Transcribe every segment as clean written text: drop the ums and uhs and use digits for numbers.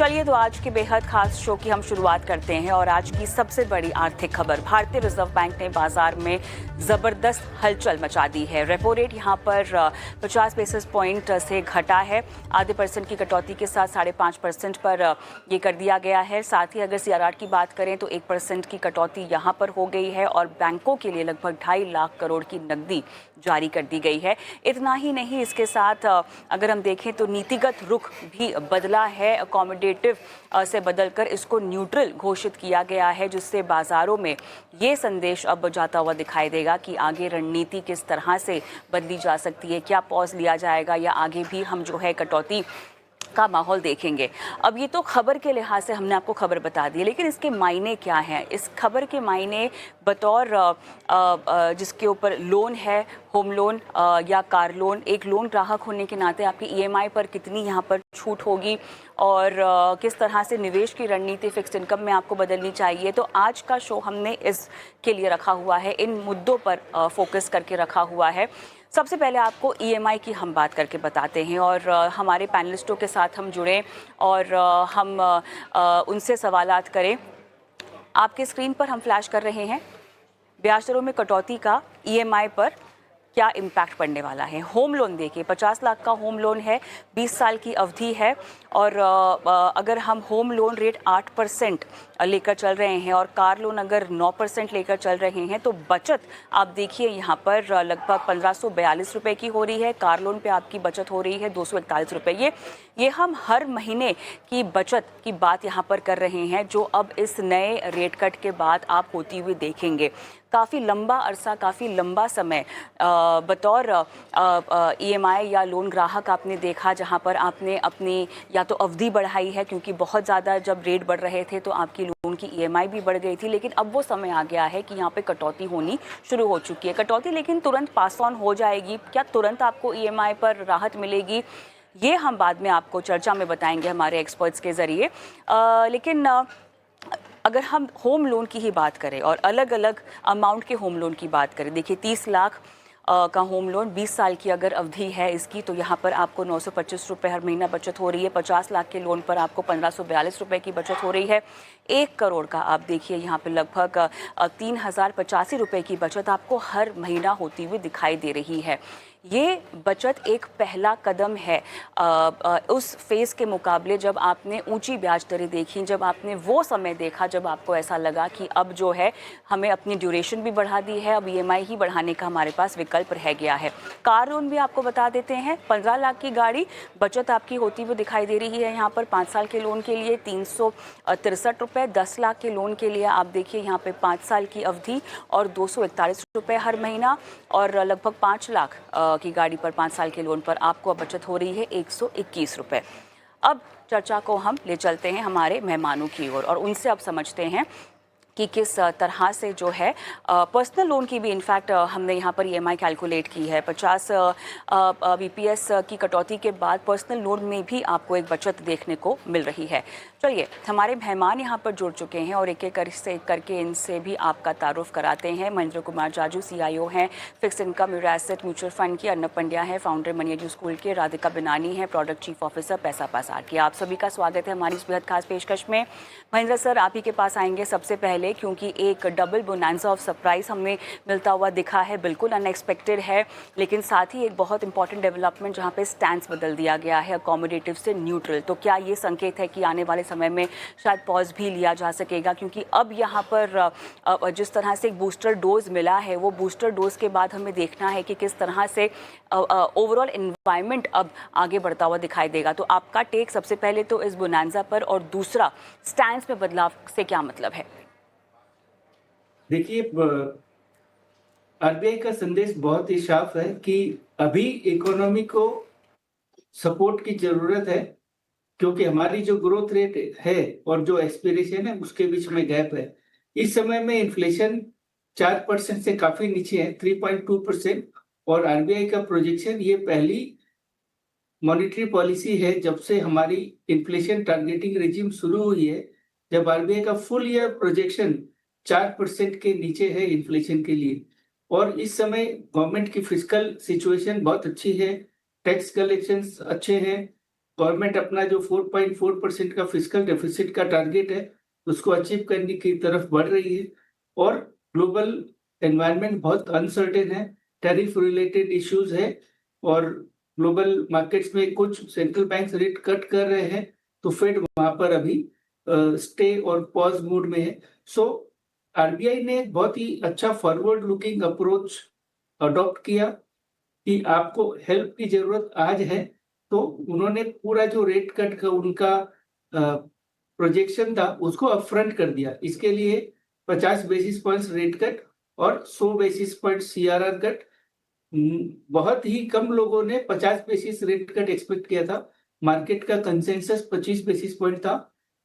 चलिए तो आज के बेहद खास शो की हम शुरुआत करते हैं और आज की सबसे बड़ी आर्थिक खबर। भारतीय रिजर्व बैंक ने बाजार में जबरदस्त हलचल मचा दी है। रेपो रेट यहां पर 50 बेसिस पॉइंट से घटा है। आधे % की कटौती के साथ 5.5% पर ये कर दिया गया है। साथ ही अगर CRR की बात करें तो 1% की कटौती यहां पर हो गई है और बैंकों के लिए लगभग 2.5 लाख करोड़ की नकदी जारी कर दी गई है। इतना ही नहीं, इसके साथ अगर हम देखें तो नीतिगत रुख भी बदला है। अकोमोडेटिव से बदलकर इसको न्यूट्रल घोषित किया गया है, जिससे बाजारों में ये संदेश अब जाता हुआ दिखाई देगा कि आगे रणनीति किस तरह से बदली जा सकती है। क्या पॉज लिया जाएगा या आगे भी हम जो है कटौती का माहौल देखेंगे। अब ये तो खबर के लिहाज से हमने आपको खबर बता दी, लेकिन इसके मायने क्या हैं? इस खबर के मायने बतौर जिसके ऊपर लोन है, होम लोन या कार लोन, एक लोन ग्राहक होने के नाते आपकी EMI पर कितनी यहाँ पर छूट होगी और किस तरह से निवेश की रणनीति फिक्स्ड इनकम में आपको बदलनी चाहिए। तो आज का शो हमने इसके लिए रखा हुआ है, इन मुद्दों पर फोकस करके रखा हुआ है। सबसे पहले आपको EMI की हम बात करके बताते हैं और हमारे पैनलिस्टों के साथ हम जुड़ें और हम उनसे सवालात करें। आपके स्क्रीन पर हम फ्लैश कर रहे हैं ब्याज दरों में कटौती का EMI पर क्या इम्पैक्ट पड़ने वाला है। होम लोन देखिए, 50 लाख का होम लोन है, 20 साल की अवधि है और अगर हम होम लोन रेट 8% लेकर चल रहे हैं और कार लोन अगर 9% लेकर चल रहे हैं तो बचत आप देखिए यहाँ पर लगभग 1542 रुपये की हो रही है। कार लोन पे आपकी बचत हो रही है 241 रुपये। ये हम हर महीने की बचत की बात यहाँ पर कर रहे हैं, जो अब इस नए रेट कट के बाद आप होती हुई देखेंगे। काफ़ी लंबा अरसा, काफ़ी लंबा समय बतौर EMI या लोन ग्राहक आपने देखा, जहां पर आपने अपनी या तो अवधि बढ़ाई है, क्योंकि बहुत ज़्यादा जब रेट बढ़ रहे थे तो आपकी लोन की EMI भी बढ़ गई थी। लेकिन अब वो समय आ गया है कि यहाँ पे कटौती होनी शुरू हो चुकी है। कटौती लेकिन तुरंत पास ऑन हो जाएगी क्या? तुरंत आपको EMI पर राहत मिलेगी? ये हम बाद में आपको चर्चा में बताएंगे हमारे एक्सपर्ट्स के ज़रिए। लेकिन अगर हम होम लोन की ही बात करें और अलग अलग अमाउंट के होम लोन की बात करें, देखिए 30 लाख का होम लोन 20 साल की अगर अवधि है इसकी, तो यहाँ पर आपको 925 रुपये हर महीना बचत हो रही है। 50 लाख के लोन पर आपको 1542 रुपये की बचत हो रही है। 1 करोड़ का आप देखिए यहाँ पे लगभग 3085 रुपये की बचत आपको हर महीना होती हुई दिखाई दे रही है। ये बचत एक पहला कदम है उस फेज़ के मुकाबले जब आपने ऊंची ब्याज दरें देखी, जब आपने वो समय देखा जब आपको ऐसा लगा कि अब जो है हमें अपनी ड्यूरेशन भी बढ़ा दी है, अब EMI ही बढ़ाने का हमारे पास विकल्प रह गया है। कार लोन भी आपको बता देते हैं, 15 लाख की गाड़ी बचत आपकी होती हुई दिखाई दे रही है। यहाँ पर 5 साल के लोन के लिए 363 रुपये, 10 लाख के लोन के लिए आप देखिए यहाँ पे 5 साल की अवधि और 241 रुपये हर महीना, और लगभग 5 लाख की गाड़ी पर 5 साल के लोन पर आपको बचत हो रही है 121 रुपये। अब चर्चा को हम ले चलते हैं हमारे मेहमानों की ओर और उनसे अब समझते हैं कि किस तरह से जो है पर्सनल लोन की भी इनफैक्ट हमने यहाँ पर EMI कैलकुलेट की है। 50 BPS की कटौती के बाद पर्सनल लोन में भी आपको एक बचत देखने को मिल रही है। चलिए, हमारे मेहमान यहाँ पर जुड़ चुके हैं और एक एक करके इनसे भी आपका तारुफ कराते हैं। महेंद्र कुमार जाजू CIO हैं fix income asset mutual fund की। अर्नब पंड्या है फाउंडर मनी एडू स्कूल के। राधिका बिनानी है प्रोडक्ट चीफ ऑफिसर पैसा पासार की। आप सभी का स्वागत है हमारी इस बेहद खास पेशकश में। महेंद्र सर, आप ही के पास आएंगे सबसे पहले, क्योंकि एक डबल बोनांजा ऑफ सरप्राइज हमें मिलता हुआ दिखा है, बिल्कुल अनएक्सपेक्टेड है, लेकिन साथ ही एक बहुत इंपॉर्टेंट डेवलपमेंट जहां पे स्टैंस बदल दिया गया है अकोमोडेटिव से न्यूट्रल। तो क्या ये संकेत है कि आने वाले समय में शायद पॉज भी लिया जा सकेगा, क्योंकि अब यहाँ पर जिस तरह से एक बूस्टर डोज मिला है, वो बूस्टर डोज के बाद हमें देखना है कि किस तरह से ओवरऑल एनवायरनमेंट अब आगे बढ़ता हुआ दिखाई देगा। तो आपका टेक सबसे पहले तो इस बोनांजा पर, और दूसरा स्टैंस में बदलाव से क्या मतलब है? देखिए, RBI का संदेश बहुत ही साफ है कि अभी इकोनॉमी को सपोर्ट की जरूरत है, क्योंकि हमारी जो ग्रोथ रेट है और जो एस्पिरेशन है उसके बीच में गैप है। इस समय में इन्फ्लेशन 4% से काफी नीचे है, 3.2%, और RBI का प्रोजेक्शन, ये पहली मॉनेटरी पॉलिसी है जब से हमारी इन्फ्लेशन टारगेटिंग रेजिम शुरू हुई है, जब RBI का फुल ईयर प्रोजेक्शन 4% के नीचे है इन्फ्लेशन के लिए। और इस समय गवर्नमेंट की फिस्कल सिचुएशन बहुत अच्छी है, टैक्स कलेक्शंस अच्छे हैं, गवर्नमेंट अपना जो 4.4% का फिस्कल डेफिसिट का टारगेट है उसको अचीव करने की तरफ बढ़ रही है। और ग्लोबल एनवायरनमेंट बहुत अनसर्टेन है, टैरिफ रिलेटेड इश्यूज है और ग्लोबल मार्केट्स में कुछ सेंट्रल बैंक रेट कट कर रहे हैं, तो फेड वहां पर अभी स्टे और पॉज मोड में है। सो आरबीआई ने बहुत ही अच्छा फॉरवर्ड लुकिंग अप्रोच अडॉप्ट किया कि आपको हेल्प की जरूरत आज है, तो उन्होंने पूरा जो रेट कट का उनका प्रोजेक्शन था उसको अपफ्रंट कर दिया। इसके लिए 50 बेसिस पॉइंट्स रेट कट और 100 बेसिस पॉइंट सीआरआर कट। बहुत ही कम लोगों ने 50 बेसिस रेट कट एक्सपेक्ट किया था। मार्केट का कंसेंसस 25 बेसिस पॉइंट था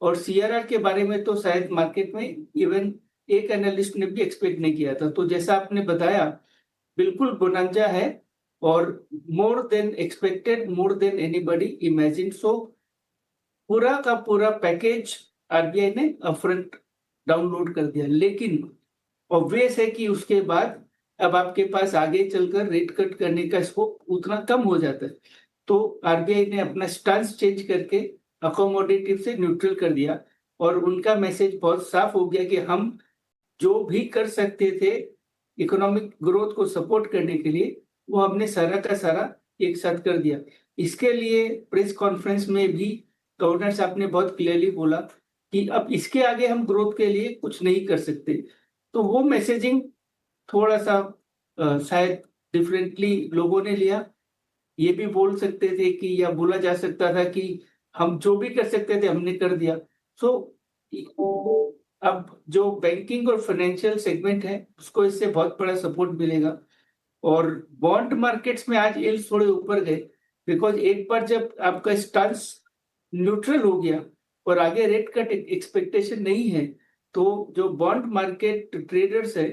और सीआरआर के बारे में तो शायद मार्केट में इवन एक एनालिस्ट ने भी एक्सपेक्ट नहीं किया था। तो जैसा आपने बताया, बिल्कुल बोनांजा है और more than expected, more than anybody imagine. So पूरा का पूरा पैकेज आरबीआई ने अपफ्रंट डाउनलोड कर दिया। लेकिन ऑब्वियस है कि उसके बाद अब आपके पास आगे चलकर रेट कट करने का स्कोप उतना कम हो जाता है। तो आरबीआई ने अपना स्टांस चेंज करके अकोमोडेटिव से न्यूट्रल कर दिया और उनका मैसेज बहुत साफ हो गया कि हम जो भी कर सकते थे इकोनॉमिक ग्रोथ को सपोर्ट करने के लिए, वो हमने सारा का सारा एक साथ कर दिया। इसके लिए प्रेस कॉन्फ्रेंस में भी गवर्नर साहब ने बहुत क्लियरली बोला कि अब इसके आगे हम ग्रोथ के लिए कुछ नहीं कर सकते। तो वो मैसेजिंग थोड़ा सा शायद डिफरेंटली लोगों ने लिया। ये भी बोल सकते थे कि, या बोला जा सकता था कि हम जो भी कर सकते थे हमने कर दिया। सो अब जो बैंकिंग और फाइनेंशियल सेगमेंट है उसको इससे बहुत बड़ा सपोर्ट मिलेगा। और बॉन्ड मार्केट्स में आज यील्ड्स थोड़े ऊपर गए, बिकॉज एक बार जब आपका स्टांस न्यूट्रल हो गया और आगे रेट कट एक्सपेक्टेशन नहीं है, तो जो बॉन्ड मार्केट ट्रेडर्स है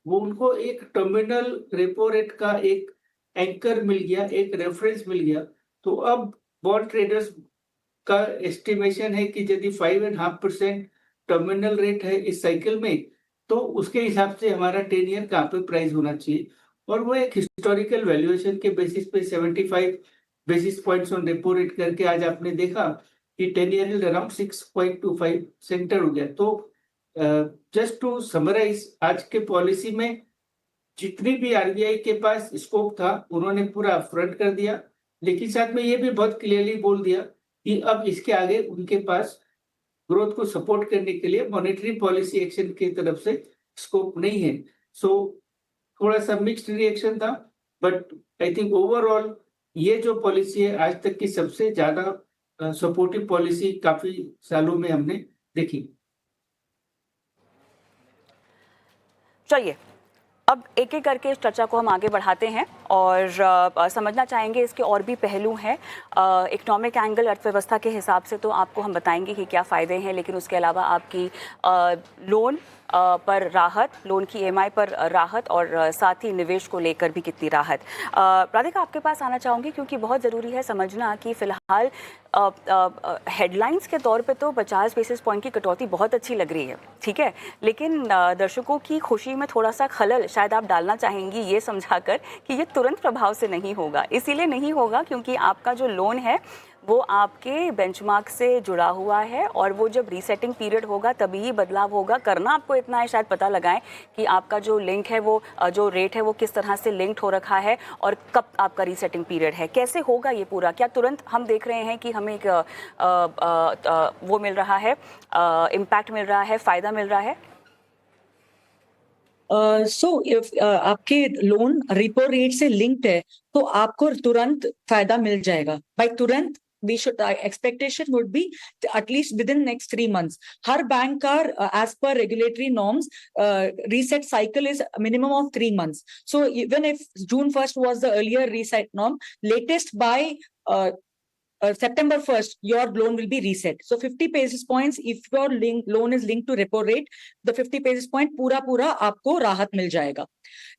वो उनको एक टर्मिनल रेपो रेट का एक एंकर मिल गया, एक रेफरेंस मिल गया। तो अब बॉन्ड ट्रेडर्स का एस्टिमेशन है कि यदि 5.5% टर्मिनल रेट है इस साइकिल में, तो उसके हिसाब से हमारा 10 ईयर कहाँ पे प्राइस होना चाहिए। और वो एक हिस्टोरिकल वैल्यूएशन के बेसिस पे 75 basis points on repo rate करके आज आपने देखा कि 10 ईयर इज अराउंड 6.25 सेंटर हो गया। तो जस्ट टू समराइज, आज के पॉलिसी में जितनी भी आरबीआई के पास स्कोप था उन्होंने पूरा फ्रंट कर दिया, लेकिन साथ में ये भी बहुत क्लियरली बोल दिया कि अब इसके आगे उनके पास ग्रोथ को सपोर्ट करने के लिए मॉनेटरी पॉलिसी एक्शन की तरफ से स्कोप नहीं है। सो थोड़ा सा मिक्स्ड रिएक्शन था, बट आई थिंक ओवरऑल ये जो पॉलिसी है आज तक की सबसे ज्यादा सपोर्टिव पॉलिसी काफी सालों में हमने देखी। चलिए, अब एक एक करके इस चर्चा को हम आगे बढ़ाते हैं और समझना चाहेंगे इसके और भी पहलू हैं। इकोनॉमिक एंगल, अर्थव्यवस्था के हिसाब से तो आपको हम बताएंगे कि क्या फ़ायदे हैं, लेकिन उसके अलावा आपकी लोन पर राहत, लोन की ईएमआई पर राहत और साथ ही निवेश को लेकर भी कितनी राहत। राधिका, आपके पास आना चाहूँगी क्योंकि बहुत ज़रूरी है समझना कि फ़िलहाल हेडलाइंस के तौर पे तो 50 बेसिस पॉइंट की कटौती बहुत अच्छी लग रही है, ठीक है, लेकिन दर्शकों की खुशी में थोड़ा सा खलल शायद आप डालना चाहेंगी ये समझाकर कि ये तुरंत प्रभाव से नहीं होगा। इसीलिए नहीं होगा क्योंकि आपका जो लोन है वो आपके बेंचमार्क से जुड़ा हुआ है और वो जब रीसेटिंग पीरियड होगा तभी ही बदलाव होगा। करना आपको इतना है, शायद पता लगाएं कि आपका जो लिंक है, वो जो रेट है वो किस तरह से लिंक्ड हो रखा है और कब आपका रीसेटिंग पीरियड है, कैसे होगा ये पूरा। क्या तुरंत हम देख रहे हैं कि हमें एक वो मिल रहा है, इम्पैक्ट मिल रहा है, फ़ायदा मिल रहा है? आपके लोन रिपो रेट से लिंक्ड है तो आपको तुरंत फायदा मिल जाएगा। बाय तुरंत we should expectation would be at least within next 3 months. Her bank का as per regulatory norms reset cycle is a minimum of 3 months. So even if June 1st was the earlier reset norm, latest by September 1st, your loan will be reset. So 50 basis points, if your loan is linked to repo rate, the 50 basis point पूरा आपको राहत मिल जाएगा।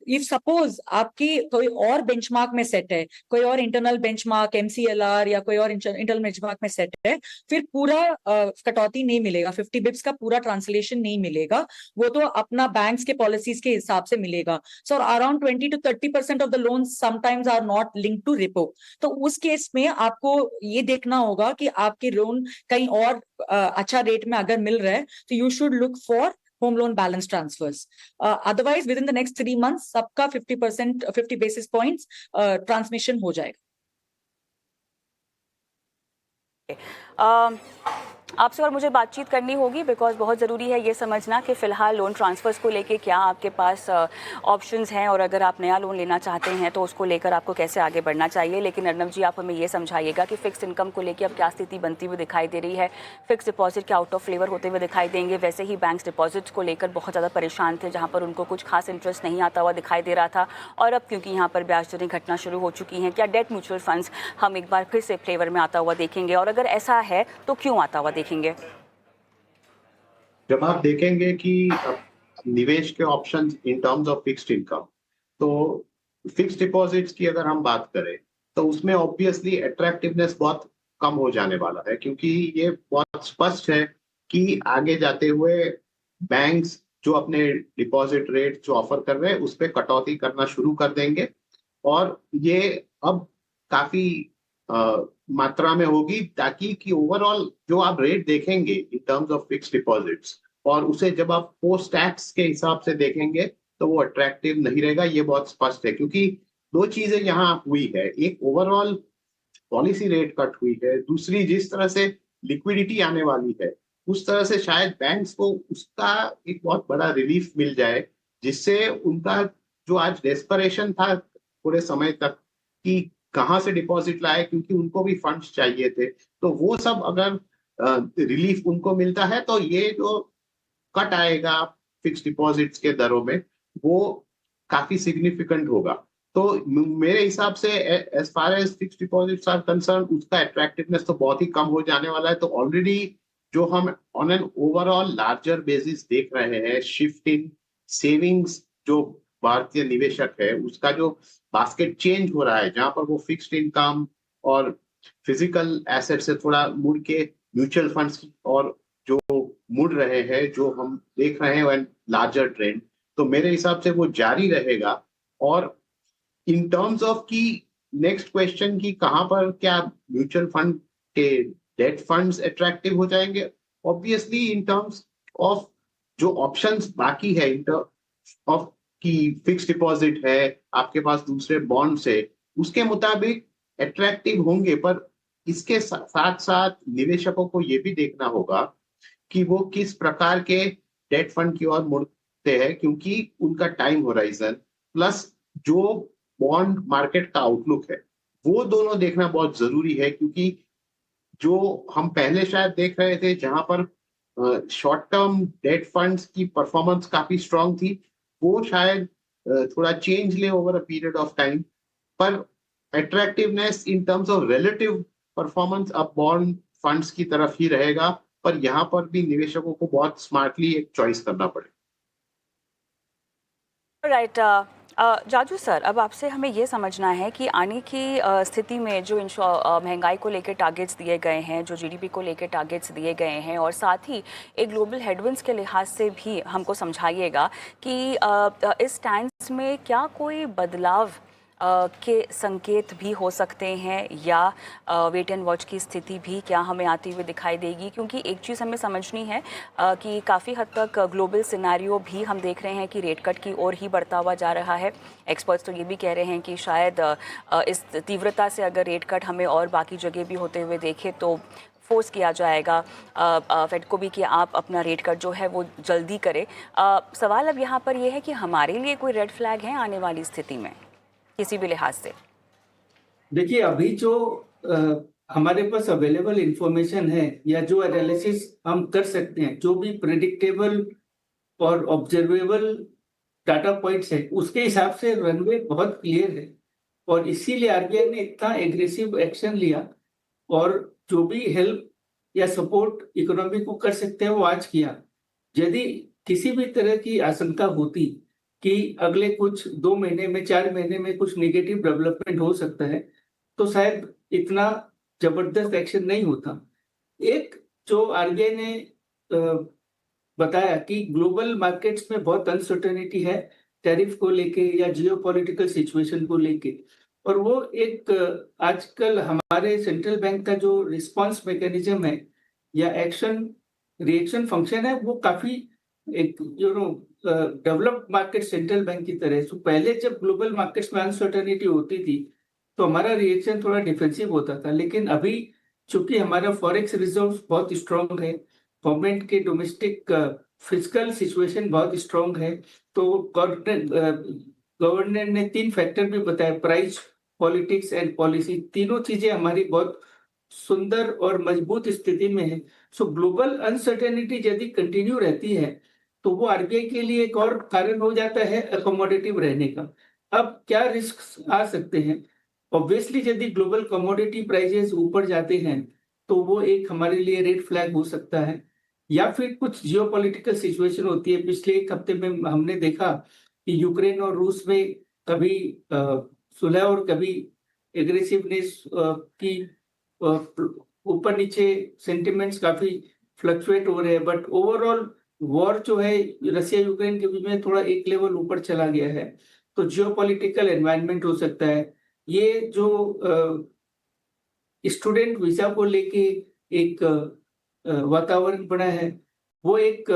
If suppose आपकी कोई और benchmark में set है, कोई और इंटरनल बेंचमार्क MCLR या कोई और इंटरनल बेंचमार्क में सेट है, फिर पूरा कटौती नहीं मिलेगा, 50 बिप्स का पूरा ट्रांसलेशन नहीं मिलेगा, वो तो अपना बैंक्स के पॉलिसीज के हिसाब से मिलेगा। So around 20 to 30% of the loans sometimes are not linked to repo. तो उस केस में आपको ये देखना होगा कि आपकी लोन कहीं और अच्छा रेट में अगर मिल रहा है, तो you should look for home loan balance transfers. Otherwise, within the next 3 months, सबका 50%, 50 basis points transmission हो जाएगा। आपसे और मुझे बातचीत करनी होगी, बिकॉज बहुत ज़रूरी है ये समझना कि फ़िलहाल लोन ट्रांसफ़र्स को लेके क्या आपके पास ऑप्शंस हैं, और अगर आप नया लोन लेना चाहते हैं तो उसको लेकर आपको कैसे आगे बढ़ना चाहिए। लेकिन अर्नब जी, आप हमें ये समझाइएगा कि फ़िक्स इनकम को लेके अब क्या स्थिति बनती हुई दिखाई दे रही है। फ़िक्स डिपॉजिट के आउट ऑफ फ्लेवर होते हुए दिखाई देंगे। वैसे ही बैंक्स डिपॉजिट्स को लेकर बहुत ज़्यादा परेशान थे, जहाँ पर उनको कुछ खास इंटरेस्ट नहीं आता हुआ दिखाई दे रहा था, और अब क्योंकि यहाँ पर ब्याज दरें घटना शुरू हो चुकी हैं, क्या डेट म्यूचुअल फंड्स हम एक बार फिर से फ्लेवर में आता हुआ देखेंगे, और अगर ऐसा है तो क्यों आता हुआ देखेंगे? जब आप देखेंगे कि निवेश के options in terms of fixed income, तो फिक्स्ड डिपॉजिट्स की अगर हम बात करें तो उसमें ऑब्वियसली अट्रैक्टिवनेस बहुत कम हो जाने वाला है, क्योंकि ये बहुत स्पष्ट है कि आगे जाते हुए बैंक्स जो अपने डिपॉजिट रेट जो ऑफर कर रहे हैं उस पर कटौती करना शुरू कर देंगे, और ये अब काफी मात्रा में होगी, ताकि कि ओवरऑल जो आप रेट देखेंगे इन टर्म्स ऑफ फिक्स्ड डिपॉजिट्स, और उसे जब आप पोस्ट टैक्स के हिसाब से देखेंगे तो वो अट्रैक्टिव नहीं रहेगा। ये बहुत स्पष्ट है, क्योंकि दो चीजें यहाँ हुई है, एक ओवरऑल पॉलिसी रेट कट हुई है, दूसरी जिस तरह से लिक्विडिटी आने वाली है उस तरह से शायद बैंक्स को उसका एक बहुत बड़ा रिलीफ मिल जाए, जिससे उनका जो आज डेस्परेशन था पूरे समय तक कि कहाँ से डिपॉजिट लाए, क्योंकि उनको भी फंड्स चाहिए थे, तो वो सब अगर रिलीफ उनको मिलता है तो ये जो कट आएगा फिक्स डिपॉजिट्स के दरों में वो काफी सिग्निफिकेंट होगा। तो मेरे हिसाब से as far as fix deposits are concern, उसका अट्रैक्टिवनेस तो बहुत ही कम हो जाने वाला है। तो ऑलरेडी जो हम on an overall larger basis देख रहे हैं, शिफ्ट इन सेविंग्स, जो भारतीय निवेशक है उसका जो बास्केट चेंज हो रहा है, जहां पर वो फिक्स्ड इनकम और फिजिकल एसेट से थोड़ा मुड़ के म्यूचुअल फंड्स और जो मुड़ रहे हैं, जो हम देख रहे हैं लार्जर ट्रेंड, तो मेरे हिसाब से वो जारी रहेगा। और इन टर्म्स ऑफ की नेक्स्ट क्वेश्चन की कहां पर क्या म्यूचुअल फंड के डेट फंड्स अट्रैक्टिव हो जाएंगे, ऑब्वियसली इन टर्म्स ऑफ जो ऑप्शंस बाकी है इन टर्म्स ऑफ कि फिक्स डिपॉजिट है, आपके पास दूसरे बॉन्ड्स है, उसके मुताबिक अट्रैक्टिव होंगे। पर इसके साथ साथ निवेशकों को ये भी देखना होगा कि वो किस प्रकार के डेट फंड की ओर मुड़ते हैं, क्योंकि उनका टाइम होराइजन प्लस जो बॉन्ड मार्केट का आउटलुक है वो दोनों देखना बहुत जरूरी है। क्योंकि जो हम पहले शायद देख रहे थे जहां पर शॉर्ट टर्म डेट फंड्स की परफॉर्मेंस काफी स्ट्रांग थी, वो शायद थोड़ा चेंज ले over a period of time, पर attractiveness in terms of relative performance अब बॉन्ड फंड्स की तरफ ही रहेगा। पर यहाँ पर भी निवेशकों को बहुत स्मार्टली एक चॉइस करना पड़ेगा। राइट, जाजू सर, अब आपसे हमें ये समझना है कि आने की स्थिति में जो महंगाई को लेकर टारगेट्स दिए गए हैं, जो जीडीपी को लेकर टारगेट्स दिए गए हैं, और साथ ही एक ग्लोबल हेडविंड्स के लिहाज से भी हमको समझाइएगा कि इस स्टैंड में क्या कोई बदलाव के संकेत भी हो सकते हैं, या वेट एंड वॉच की स्थिति भी क्या हमें आती हुई दिखाई देगी। क्योंकि एक चीज़ हमें समझनी है कि काफ़ी हद तक ग्लोबल सिनेरियो भी हम देख रहे हैं कि रेट कट की ओर ही बढ़ता हुआ जा रहा है। एक्सपर्ट्स तो ये भी कह रहे हैं कि शायद इस तीव्रता से अगर रेट कट हमें और बाकी जगह भी होते हुए देखे तो फोर्स किया जाएगा फेड को भी कि आप अपना रेट कट जो है वो जल्दी करें। सवाल अब यहाँ पर यह है कि हमारे लिए कोई रेड फ्लैग है आने वाली स्थिति में किसी भी लिहाज से? देखिए, अभी जो हमारे पास अवेलेबल इंफॉर्मेशन है या जो एनालिसिस हम कर सकते हैं, जो भी प्रेडिक्टेबल और ऑब्जर्वेबल डाटा पॉइंट्स है, उसके हिसाब से रनवे बहुत क्लियर है, और इसीलिए आरबीआई ने इतना एग्रेसिव एक्शन लिया, और जो भी हेल्प या सपोर्ट इकोनॉमी को कर सकते हैं वो आज किया। यदि किसी भी तरह की आशंका होती कि अगले कुछ 2 महीने में 4 महीने में कुछ नेगेटिव डेवलपमेंट हो सकता है, तो शायद इतना जबरदस्त एक्शन नहीं होता। एक जो आरबीआई ने बताया कि ग्लोबल मार्केट्स में बहुत अनसर्टेनिटी है टैरिफ को लेके या जियोपॉलिटिकल सिचुएशन को लेके, और वो एक आजकल हमारे सेंट्रल बैंक का जो रिस्पांस मैकेनिज्म है या एक्शन रिएक्शन फंक्शन है, वो काफी एक डेवलप्ड मार्केट सेंट्रल बैंक की तरह। तो पहले जब ग्लोबल मार्केट्स में अनसर्टेनिटी होती थी तो हमारा रिएक्शन थोड़ा डिफेंसिव होता था, लेकिन अभी चूंकि हमारा फॉरेक्स रिजर्व बहुत स्ट्रांग है, गवर्नमेंट के डोमेस्टिक फिजिकल सिचुएशन बहुत स्ट्रांग है, तो गवर्नर ने 3 फैक्टर भी बताए, प्राइस, पॉलिटिक्स एंड पॉलिसी, तीनों चीजें हमारी बहुत सुंदर और मजबूत स्थिति में है। सो ग्लोबल अनसर्टेनिटी यदि कंटिन्यू रहती है तो वो आरबीआई के लिए एक और कारण हो जाता है अकोमोडेटिव रहने का। अब क्या रिस्क आ सकते हैं? ऑब्वियसली यदि ग्लोबल कमोडिटी प्राइसेस ऊपर जाते हैं तो वो एक हमारे लिए रेड फ्लैग हो सकता है, या फिर कुछ जियोपॉलिटिकल सिचुएशन होती है। पिछले 1 हफ्ते में हमने देखा कि यूक्रेन और रूस में कभी सुलह और कभी एग्रेसिवनेस की ऊपर नीचे सेंटिमेंट्स काफी फ्लक्चुएट हो रहे हैं, बट ओवरऑल वॉर जो है रसिया यूक्रेन के बीच में थोड़ा एक लेवल ऊपर चला गया है, तो जियोपॉलिटिकल एनवायरनमेंट हो सकता है। ये जो स्टूडेंट वीजा को लेके एक वातावरण बना है, वो एक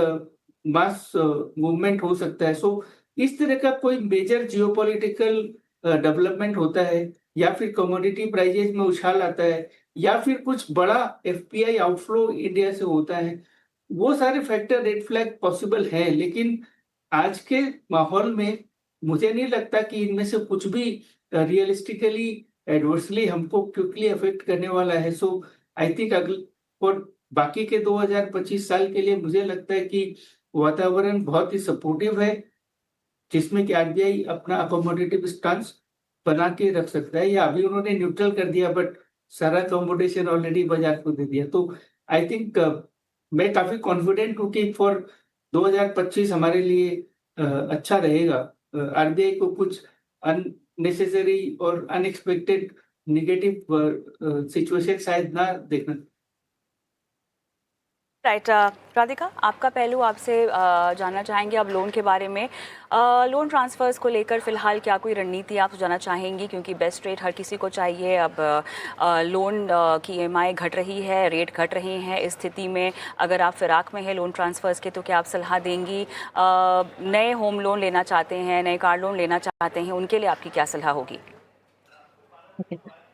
मास मूवमेंट हो सकता है। सो इस तरह का कोई मेजर जियोपॉलिटिकल डेवलपमेंट होता है, या फिर कमोडिटी प्राइसेस में उछाल आता है, या फिर कुछ बड़ा एफपीआई आउटफ्लो इंडिया से होता है, वो सारे फैक्टर रेड फ्लैग पॉसिबल है। लेकिन आज के माहौल में मुझे नहीं लगता कि इनमें से कुछ भी रियलिस्टिकली एडवर्सली हमको क्विकली अफेक्ट करने वाला है। सो आई थिंक और बाकी के 2025 साल के लिए मुझे लगता है कि वातावरण बहुत ही सपोर्टिव है, जिसमें कि आरबीआई अपना अकोमोडेटिव स्टांस बना के रख सकता है, या अभी उन्होंने न्यूट्रल कर दिया बट सारा अकोमोडेशन ऑलरेडी बाजार को दे दिया। तो आई थिंक मैं काफी कॉन्फिडेंट हूँ कि फॉर 2025 हमारे लिए अच्छा रहेगा। आरबीआई को कुछ अननेसेसरी और अनएक्सपेक्टेड नेगेटिव सिचुएशन शायद ना देखना। राइट, राधिका, आपका पहलू आपसे जानना चाहेंगे अब लोन के बारे में। लोन ट्रांसफर्स को लेकर फिलहाल क्या कोई रणनीति आप जानना चाहेंगी, क्योंकि बेस्ट रेट हर किसी को चाहिए। अब लोन की ईएमआई घट रही है, रेट घट रहे हैं, इस स्थिति में अगर आप फिराक में हैं लोन ट्रांसफर्स के तो क्या आप सलाह देंगी? नए होम लोन लेना चाहते हैं, नए कार लोन लेना चाहते हैं, उनके लिए आपकी क्या सलाह होगी?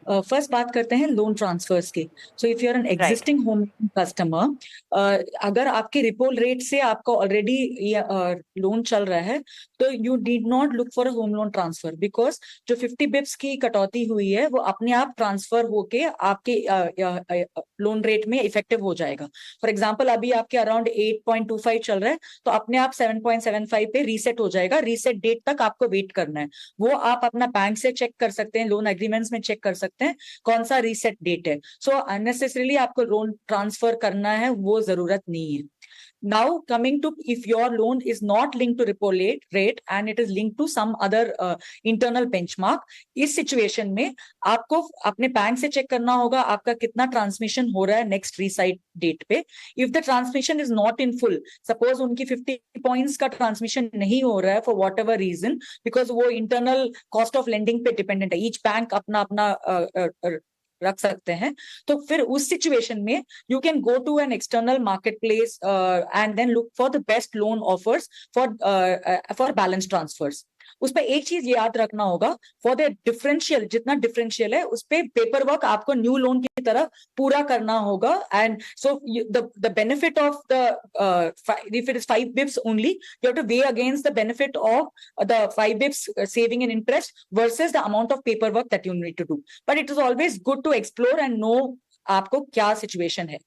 फर्स्ट बात करते हैं लोन ट्रांसफर्स की। So if you are an existing home customer, अगर आपके रिपो रेट से आपका ऑलरेडी लोन चल रहा है तो you need not look for a home loan transfer, because जो 50 बिप्स की कटौती हुई है वो अपने आप ट्रांसफर होके आपके लोन रेट में इफेक्टिव हो जाएगा। फॉर एग्जाम्पल अभी आपके अराउंड 8.25 चल रहा है तो अपने आप 7.75 पे रीसेट हो जाएगा। रीसेट डेट तक आपको वेट करना है, वो आप अपना बैंक से चेक कर सकते हैं, लोन एग्रीमेंट्स में चेक कर सकते हैं कौन सा रीसेट डेट है। सो अननेसेसरीली आपको लोन ट्रांसफर करना है वो जरूरत नहीं है। Now coming to if your loan is not linked to repo rate and it is linked to some other internal benchmark, इस सिचुएशन में आपको अपने बैंक से चेक करना होगा आपका कितना ट्रांसमिशन हो रहा है नेक्स्ट रीसाइट डेट पे। If the transmission is not in full, suppose उनकी 50 पॉइंट्स का ट्रांसमिशन नहीं हो रहा है for whatever reason, because वो इंटरनल कॉस्ट ऑफ लेंडिंग पे डिपेंडेंट है, ईच बैंक अपना अपना रख सकते हैं, तो फिर उस सिचुएशन में you can go to an external marketplace and then look for the best loan offers for balance transfers. उस पर एक चीज याद रखना होगा, फॉर द डिफरेंशियल, जितना डिफरेंशियल है उस पे पेपर वर्क आपको न्यू लोन की तरह पूरा करना होगा। And so the benefit of the if it is 5 bips only, you have to weigh against the benefit of the 5 bips saving in interest versus the amount of paperwork that you need to do. But it is always good to explore and know आपको क्या situation है।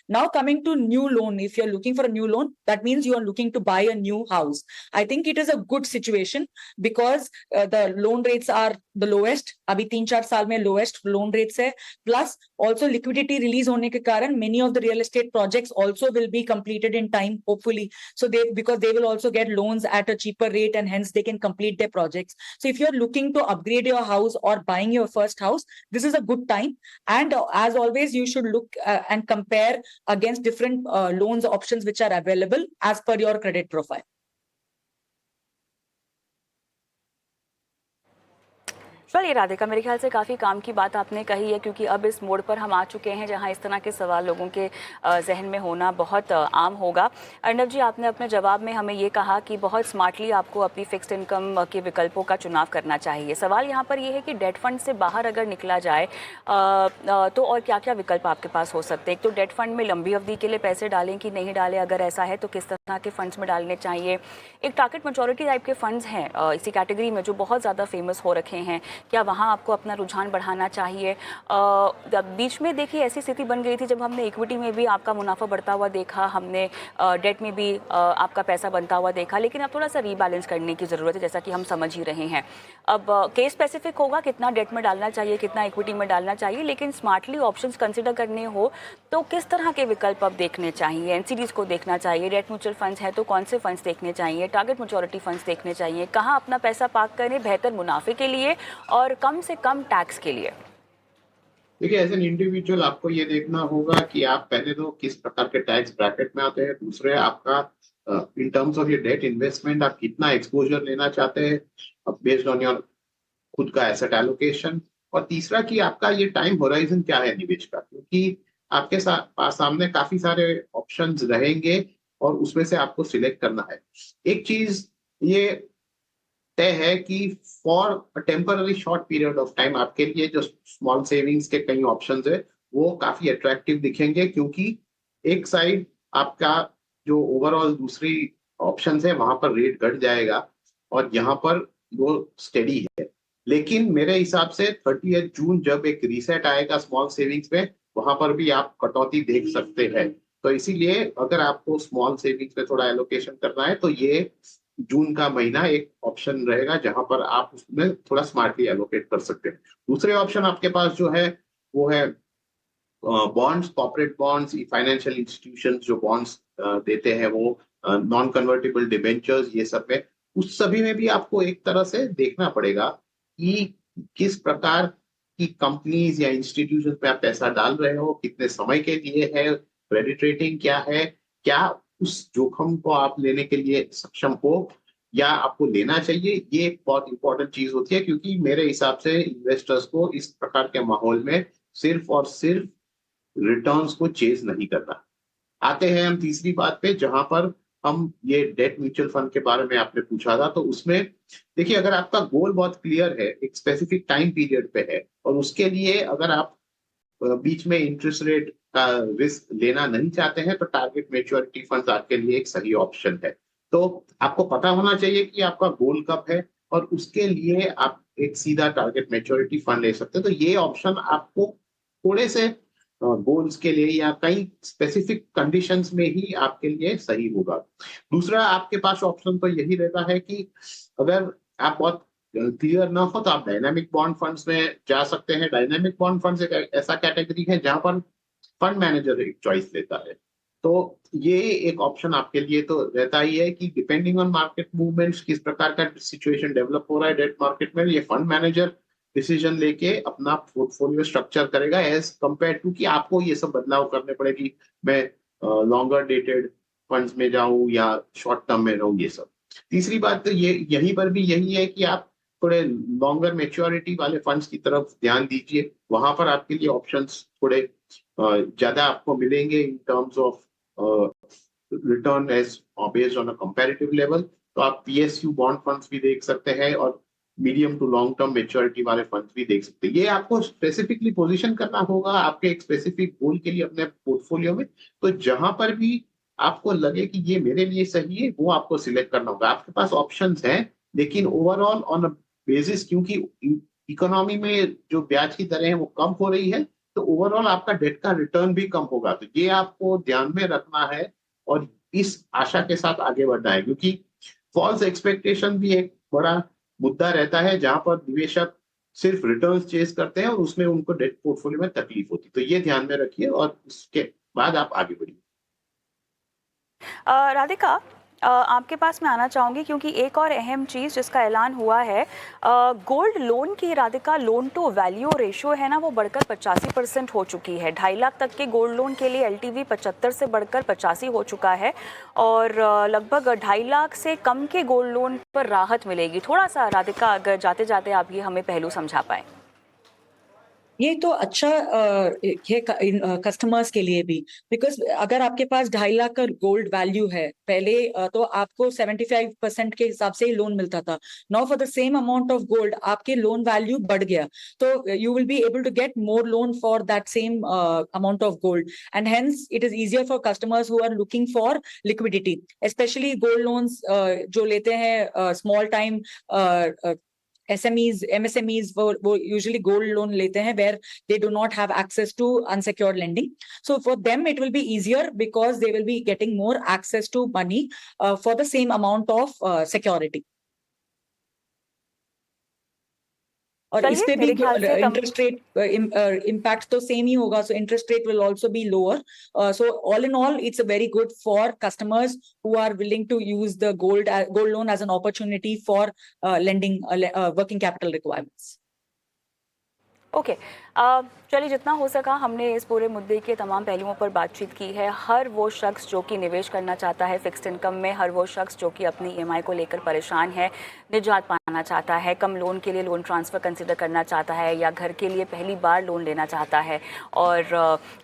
Now coming to new loan, if you're looking for a new loan, that means you are looking to buy a new house. I think it is a good situation because the loan rates are the lowest. अभी 3-4 साल में lowest loan rates है. Plus also liquidity release होने के कारण many of the real estate projects also will be completed in time, hopefully. So because they will also get loans at a cheaper rate and hence they can complete their projects. So if you're looking to upgrade your house or buying your first house, this is a good time. And as always, you should look and compare against different loans options which are available as per your credit profile. चलिए राधिका, मेरे ख्याल से काफ़ी काम की बात आपने कही है, क्योंकि अब इस मोड़ पर हम आ चुके हैं जहां इस तरह के सवाल लोगों के जहन में होना बहुत आम होगा। अर्नब जी, आपने अपने जवाब में हमें ये कहा कि बहुत स्मार्टली आपको अपनी फिक्स्ड इनकम के विकल्पों का चुनाव करना चाहिए। सवाल यहाँ पर ये है कि डेट फंड से बाहर अगर निकला जाए तो और क्या क्या विकल्प आपके पास हो सकते हैं। एक तो डेट फंड में लंबी अवधि के लिए पैसे डालें कि नहीं डालें, अगर ऐसा है तो किस तरह के फंड्स में डालने चाहिए। एक टारगेट मैच्योरिटी टाइप के फंड्स हैं इसी कैटेगरी में जो बहुत ज़्यादा फेमस हो रखे हैं, क्या वहाँ आपको अपना रुझान बढ़ाना चाहिए। बीच में देखिए ऐसी स्थिति बन गई थी जब हमने इक्विटी में भी आपका मुनाफा बढ़ता हुआ देखा, हमने डेट में भी आपका पैसा बनता हुआ देखा, लेकिन अब थोड़ा सा रीबैलेंस करने की ज़रूरत है, जैसा कि हम समझ ही रहे हैं। अब केस स्पेसिफिक होगा कितना डेट में डालना चाहिए, कितना इक्विटी में डालना चाहिए, लेकिन स्मार्टली ऑप्शंस कंसिडर करने हो तो किस तरह के विकल्प अब देखने चाहिए। एनसीडीज़ को देखना चाहिए, डेट म्यूचुअल फंड्स हैं तो कौन से फंड्स देखने चाहिए, टारगेट मैच्योरिटी फंड्स देखने चाहिए, कहाँ अपना पैसा पार्क करें बेहतर मुनाफे के लिए और कम से कम टैक्स के लिए। देखिए, एज एन इंडिविजुअल आपको ये देखना होगा कि आप पहले तो किस प्रकार के टैक्स ब्रैकेट में आते हैं, दूसरे आपका in terms of your debt investment आप कितना एक्सपोजर लेना चाहते हैं बेस्ड ऑन योर खुद का एसेट एलोकेशन, और तीसरा कि आपका ये टाइम होराइजन क्या है निवेश का, क्योंकि आपके सामने काफी सारे ऑप्शंस रहेंगे और उसमें से आपको सिलेक्ट करना है। एक चीज ये तय है कि for a temporary short period of time आपके लिए जो स्मॉल सेविंग्स के कई ऑप्शंस है वो काफी अट्रैक्टिव दिखेंगे, क्योंकि एक साइड आपका जो ओवरऑल दूसरी ऑप्शंस है वहां पर रेट घट जाएगा और यहाँ पर वो स्टेडी है। लेकिन मेरे हिसाब से 30 जून जब एक रीसेट आएगा स्मॉल सेविंग्स में, वहां पर भी आप कटौती देख सकते हैं। तो इसीलिए अगर आपको स्मॉल सेविंग्स में थोड़ा एलोकेशन करना है तो ये जून का महीना एक ऑप्शन रहेगा जहां पर आप उसमें थोड़ा स्मार्टली एलोकेट कर सकते हैं। दूसरे ऑप्शन आपके पास जो है वो है bonds, corporate bonds, financial institutions जो बॉन्ड्स देते हैं, वो नॉन कन्वर्टेबल डिबेंचर्स, ये सब में उस सभी में भी आपको एक तरह से देखना पड़ेगा कि किस प्रकार की कंपनीज या इंस्टीट्यूशंस में आप पैसा डाल रहे हो, कितने समय के लिए है, क्रेडिट रेटिंग क्या है, क्या उस जोखिम को आप लेने के लिए सक्षम हो या आपको लेना चाहिए। ये एक बहुत इंपॉर्टेंट चीज होती है, क्योंकि मेरे हिसाब से इन्वेस्टर्स को इस प्रकार के माहौल में सिर्फ और सिर्फ रिटर्न्स को चेज नहीं करना। आते हैं हम तीसरी बात पे, जहां पर हम ये डेट म्यूचुअल फंड के बारे में आपने पूछा था, तो उसमें देखिए अगर आपका गोल बहुत क्लियर है, एक स्पेसिफिक टाइम पीरियड पे है और उसके लिए अगर आप बीच में इंटरेस्ट रेट का रिस्क लेना नहीं चाहते हैं तो टारगेट मैच्योरिटी फंड आपके लिए एक सही ऑप्शन है। तो आपको पता होना चाहिए कि आपका गोल कब है और उसके लिए आप एक सीधा टारगेट मैच्योरिटी फंड ले सकते हैं। तो ये ऑप्शन आपको थोड़े से गोल्स के लिए या कई स्पेसिफिक कंडीशंस में ही आपके लिए सही होगा। दूसरा आपके पास ऑप्शन तो यही रहता है कि अगर आप बहुत क्लियर ना हो तो आप डायनामिक बॉन्ड फंड्स में जा सकते हैं। डायनामिक बॉन्ड फंड्स एक ऐसा कैटेगरी है जहां पर फंड मैनेजर एक चॉइस लेता है, तो ये एक ऑप्शन आपके लिए तो रहता ही है कि डिपेंडिंग ऑन मार्केट मूवमेंट्स किस प्रकार का सिचुएशन डेवलप हो रहा है डेट मार्केट में, ये फंड मैनेजर डिसीजन लेके अपना पोर्टफोलियो स्ट्रक्चर करेगा एज कंपेयर टू कि आपको ये सब बदलाव करने पड़े कि मैं लॉन्गर डेटेड फंड्स में जाऊं या शॉर्ट टर्म में रहूं, ये सब। तीसरी बात तो ये यहीं पर भी यही है कि आप थोड़े लॉन्गर मैच्योरिटी वाले फंड्स की तरफ ध्यान दीजिए, वहां पर आपके लिए ऑप्शंस थोड़े ज्यादा आपको मिलेंगे in terms of return as based on a comparative level. तो आप पीएसयू बॉन्ड फंड्स भी देख सकते हैं और medium to long term maturity वाले फंड्स भी देख सकते हैं। ये आपको स्पेसिफिकली पोजीशन करना होगा आपके एक स्पेसिफिक गोल के लिए अपने पोर्टफोलियो में। तो जहां पर भी आपको लगे कि ये मेरे लिए सही है वो आपको सिलेक्ट करना होगा। आपके पास ऑप्शंस हैं, लेकिन ओवरऑल ऑन अ बेसिस, क्योंकि इकोनॉमी में जो ब्याज की दरें हैं वो कम हो रही है, तो ओवरऑल आपका डेट का रिटर्न भी कम होगा। तो ये आपको ध्यान में रखना है और इस आशा के साथ आगे बढ़ना है, क्योंकि फॉल्स एक्सपेक्टेशन भी एक बड़ा मुद्दा रहता है जहां पर निवेशक सिर्फ रिटर्न्स चेस करते हैं और उसमें उनको डेट पोर्टफोलियो में तकलीफ होती है। तो ये ध्यान में रखिए और उसके बाद आप आगे बढ़िए। राधिका, आपके पास मैं आना चाहूँगी क्योंकि एक और अहम चीज़ जिसका ऐलान हुआ है, गोल्ड लोन की, Radhika, loan to value ratio है ना, वो बढ़कर 85% हो चुकी है। 2.5 लाख तक के गोल्ड लोन के लिए LTV 75 से बढ़कर 85 हो चुका है और लगभग 2.5 लाख से कम के गोल्ड लोन पर राहत मिलेगी। थोड़ा सा राधिका, अगर जाते जाते आप ये हमें पहलू समझा पाए। ये तो अच्छा है कस्टमर्स के लिए भी, बिकॉज अगर आपके पास 2.5 लाख का गोल्ड वैल्यू है पहले, तो आपको 75% के हिसाब से ही लोन मिलता था। Now for the same amount of gold आपके लोन वैल्यू बढ़ गया, तो you will be able to get more loan for that same amount of gold, and hence it is easier for customers who are looking for liquidity, especially gold loans जो लेते हैं small time SMEs, MSMEs, वो usually gold loan लेते हैं where they do not have access to unsecured lending. So for them it will be easier because they will be getting more access to money for the same amount of security. और इस पे भी interest rate impact तो same ही होगा, so interest rate will also be lower. So all in all it's very good for customers who are willing to use the gold loan as an opportunity for lending working capital requirements. Okay, चलिए, जितना हो सका हमने इस पूरे मुद्दे के तमाम पहलुओं पर बातचीत की है. हर वो शख्स जो कि निवेश करना चाहता है फिक्स्ड इनकम में, हर वो शख्स जो कि अपनी EMI को लेकर परेशान है, निजात पाना चाहता है, कम लोन के लिए लोन ट्रांसफ़र कंसिडर करना चाहता है या घर के लिए पहली बार लोन लेना चाहता है और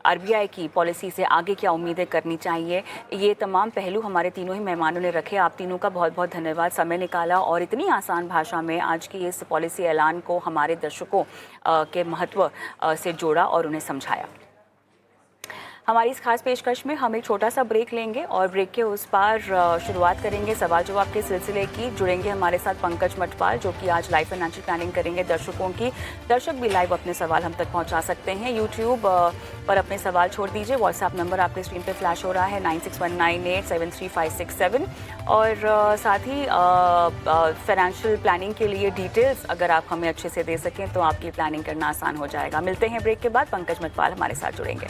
RBI की पॉलिसी से आगे क्या उम्मीदें करनी चाहिए, ये तमाम पहलू हमारे तीनों ही मेहमानों ने रखे. आप तीनों का बहुत बहुत धन्यवाद, समय निकाला और इतनी आसान भाषा में आज की इस पॉलिसी ऐलान को हमारे दर्शकों के महत्व से जोड़ा और उन्हें समझाया. हमारी इस खास पेशकश में हम एक छोटा सा ब्रेक लेंगे और ब्रेक के उस पार शुरुआत करेंगे सवाल जवाब के सिलसिले की. जुड़ेंगे हमारे साथ पंकज मटवाल जो कि आज लाइव फाइनेंशियल प्लानिंग करेंगे दर्शकों की. दर्शक भी लाइव अपने सवाल हम तक पहुंचा सकते हैं. यूट्यूब पर अपने सवाल छोड़ दीजिए. व्हाट्सएप नंबर आपके स्क्रीन पे फ्लैश हो रहा है 9619873567 और साथ ही फाइनेंशियल प्लानिंग के लिए डिटेल्स अगर आप हमें अच्छे से दे सकें तो आपकी प्लानिंग करना आसान हो जाएगा. मिलते हैं ब्रेक के बाद. पंकज मटवाल हमारे साथ जुड़ेंगे.